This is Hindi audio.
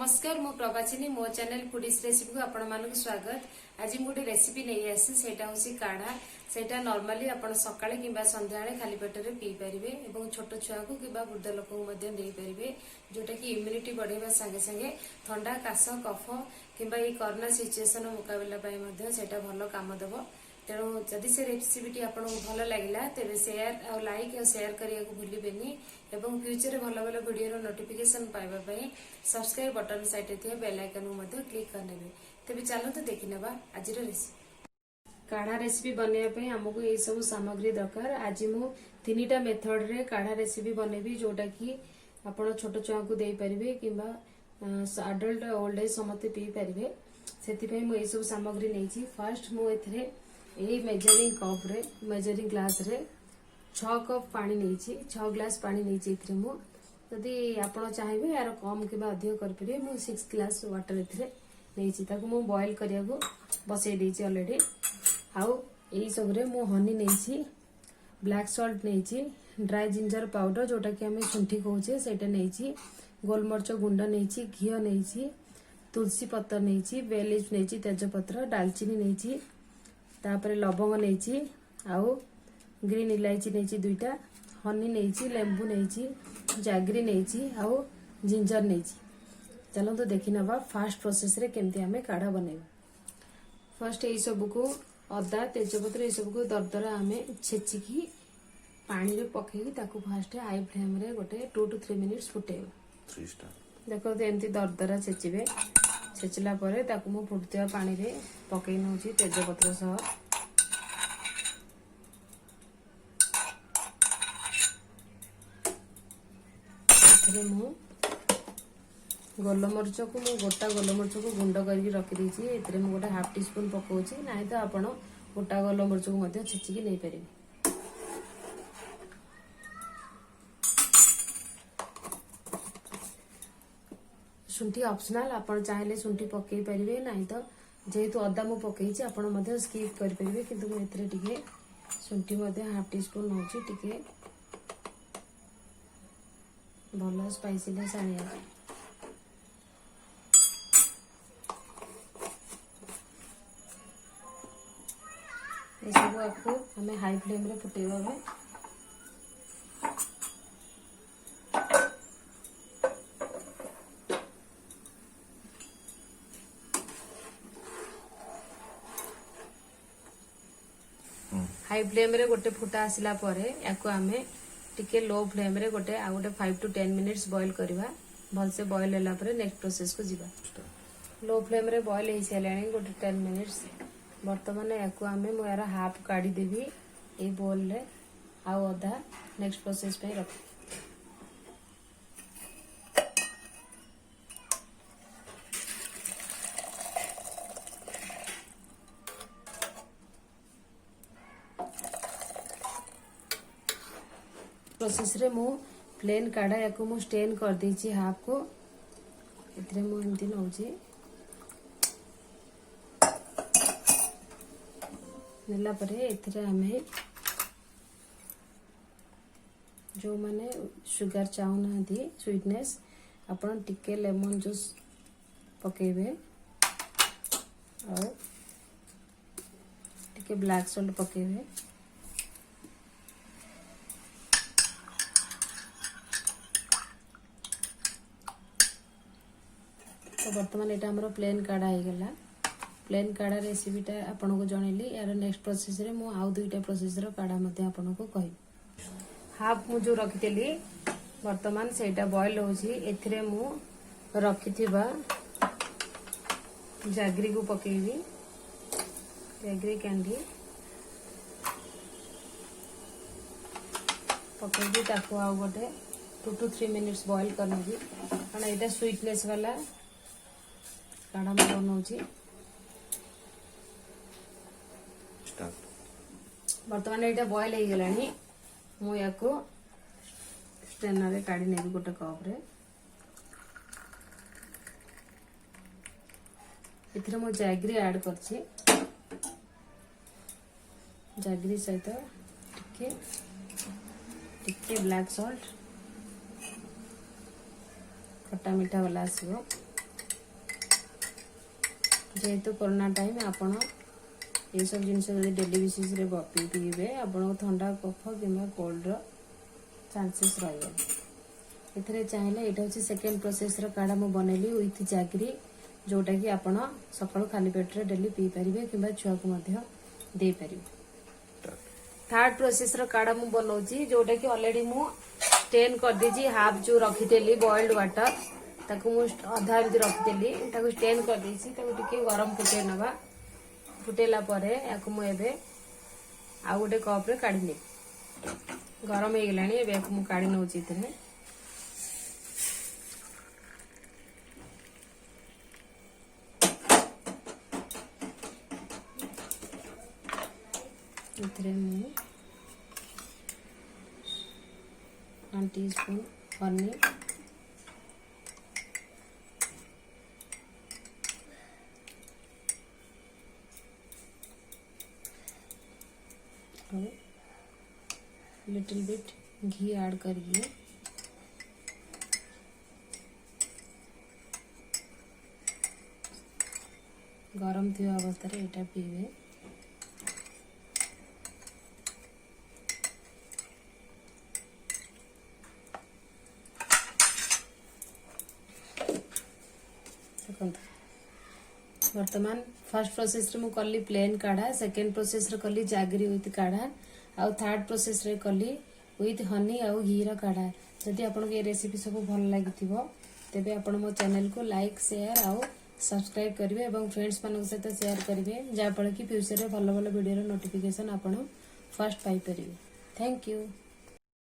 नमस्कार मु प्रभाचिनी मो चैनल फूडीज रेसिपी को आपण मानक स्वागत। आज मुझे रेसिपी नहीं आसी सेटा होसी काढ़ा। सेटा नॉर्मली आपण सकाळे किंबा संध्याळे खाली पेटरे पी परिबे एवं छोट छुआ को किंबा वृद्ध लोक को मध्य देई परिबे जोटा कि इम्यूनिटी बढ़ेबा संगे संगे ठंडा काश कफ किंबा ये कोरोना सिचुएशन मुकाबला पई मध्य सेटा भलो काम देबो। तेणु जदि से रेसिपी आपको भल लगे तेज शेयर और लाइक और शेयर करने को भूलें एवं फ्यूचर भल भल वीडियो नोटिफिकेशन पाइबापी सब्सक्राइब बटन साइड थी बेल आइकन को क्लिक करने तेज चलते देखी ना आज रेसिपी काढ़ा रेसिपी बनवाई आमको ये सब सामग्री दरकार। आज मु 3टा मेथड रे काढ़ा रेसिपी बनैबी जोटा कि आपण छोट छुआ को दे पारिबे किंबा अडल्ट ओल्ड एज समस्त पी पारिबे। सेति मु ये सब सामग्री नहीं। फर्स्ट मु एथरे यही मेजरिंग कप रे मेजरिंग ग्लास रे 6 कप पानी नहीं 6 ग्लास पानी नहीं मु जदि आपण चाहिए यार कम कि अधिक करें मु 6 ग्लास वाटर एथरे नहीं ताको मु बॉईल करिया को बसई देछि ऑलरेडी। आउ यही सब रे मु हनी नहीं ब्लैक सॉल्ट नहीं ड्राई जिंजर पाउडर जोटा कि हमें शुंठी कहूचे सेटा नहीं गोलमरच गुंड नहीं घी नहीं तुलसी पत्र नहीं बे लीफ नहीं तेजपत्र डालचीनी नहीं तापर लवंग नहीं आउ ग्रीन इलायची नहीं 2टा हनी नहीं लेंबू नहीं जागरी नहीं आउ जिंजर नहीं। चलो तो देखी नवा फास्ट प्रोसेस रे केमती हमें काढ़ा बनेबा। फर्स्ट ये सब को अदा तेजपत्र ये सब को दरदरा हमें छेचिकी पानी रे पकेई ताकू फास्ट हाई फ्लेम रे गोटे 2 to 3 मिनिट्स फुटेबा। देखो तो एमती दरदरा छेचिबे छेचला परे ताकू मु फुटतिया पानी रे पकेई नउची तेजपत्र सह मु गोलमरच को मु गोटा गोलमरच को गुंड करके रखी देछि। एतरे मु गोटा हाफ टी स्पून पकाउछि नाही तो आपण गोटा गोलमरच को मध्य छेचिकी नै परिबे। शुंठी ऑप्शनल आपण चाहिले शुंठी पकई परिबे नाही तो जेहेतु अदा मु पकईछि आपण मध्य स्किप कर परिबे किंतु मु एतरे टिके शुंठी मध्य हाफ टी स्पून नउछि टिके भलो स्पाइसीनेस आनिया। ये सब आपको हमें हाई फ्लेम रे फुटेबा में हाई फ्लेम रे गोटे फुटा आसिला परे याको हमें टिके लो फ्लेम रे गोटे आ गोटे 5 to 10 मिनिट्स बॉईल करबा। भल से बॉईल होला परे नेक्स्ट प्रोसेस को जीवा। लो फ्लेम रे बॉईल हे सेलानी गोटे 10 मिनिट्स वर्तमान याको हमें मो यार हाफ काढ़ी देबी ए बोल रे आ अधा नेक्स्ट प्रोसेस पे रख। प्रोसेस रे मु प्लेन काढ़ा याको मु स्टेन कर देछि हाफ को इतरे मु एमती नउछि नेला परे इतरे हमें जो माने शुगर चाहू ना दी स्वीटनेस आपण टिके लेमन जूस पकेबे और टिके ब्लैक सॉल्ट पकेबे। तो वर्तमान यहाँ आम प्लेन काढ़ा हो गला। प्लेन काढ़ा रेसिपीटा आपन को जनइली यार नेक्स्ट प्रोसेस रे मु आउ 2टा प्रोसेस रो काढ़ा मते आपन को कहि। हाफ मु जो रखितेली वर्तमान सेटा बॉईल होछि एथिरे मु रखिथिबा जागरी को पकेबी जागरी कैंडी पकेबी ताको आउ गोटे 2 to 3 मिनिट्स बॉईल करनेबी कारण एटा स्वीटनेस वाला काढ़ा में बनाऊँ। बर्तमान यहाँ बॉईल हो गला मुझे स्ट्रेनर रे काढ़ी नेबी गोटे कप रे इथरे मु जैगरी ऐड करछि जैगरी सहित टिके टिके ब्लैक सॉल्ट खट्टा मीठा वाला आसो जेहेतु कोरोना टाइम आपण ये सब जिनस डेली बेसिस रे पीबे आपण ठंडा कफ कि कोल्ड चांसेस रही चाहिए। यहाँ हूँ सेकेंड प्रोसेस काढ़ा मु बनैली विथ जागरी जोटा कि आपण सकाळु खाली पेट रे डेली पी पारिबे किंबा छुआ को दे पारिबे। थर्ड प्रोसेस काढ़ा मु बनाऊची जोटा कि ऑलरेडी मु स्टेन कर दीजी हाफ जो रखीदेली बॉइल्ड वाटर ताकू मु अधा एमती रखीदेली ताकू स्टेन कर देसी ताकू टिके गरम फुटे नबा फुटेला परे याकू मु एबे आ गोटे कप रे काढी ने गरम हो गलानी एबे याकू मु काढी नउची इतने इतने मु 1 टीस्पून हनी और लिटिल बिट घी ऐड करिए गरम थी अवस्था रे एटा पीबे। वर्तमान फर्स्ट प्रोसेस रे मु कली प्लेन काढ़ा सेकेंड प्रोसेस रे कली जागरी विथ काढ़ा आउ थर्ड प्रोसेस रे कली विथ हनी आउ घी रा काढ़ा। जदि आपन के रेसिपी सब भल लागिथिबो तेबे आपन मो चैनल को लाइक शेयर आउ सब्सक्राइब करिवे एवं फ्रेंड्स मानक सहित शेयर करिवे जा फल कि फ्यूचर रे भल भल वीडियो रो नोटिफिकेशन आपन फर्स्ट पाई परिवे। Thank you.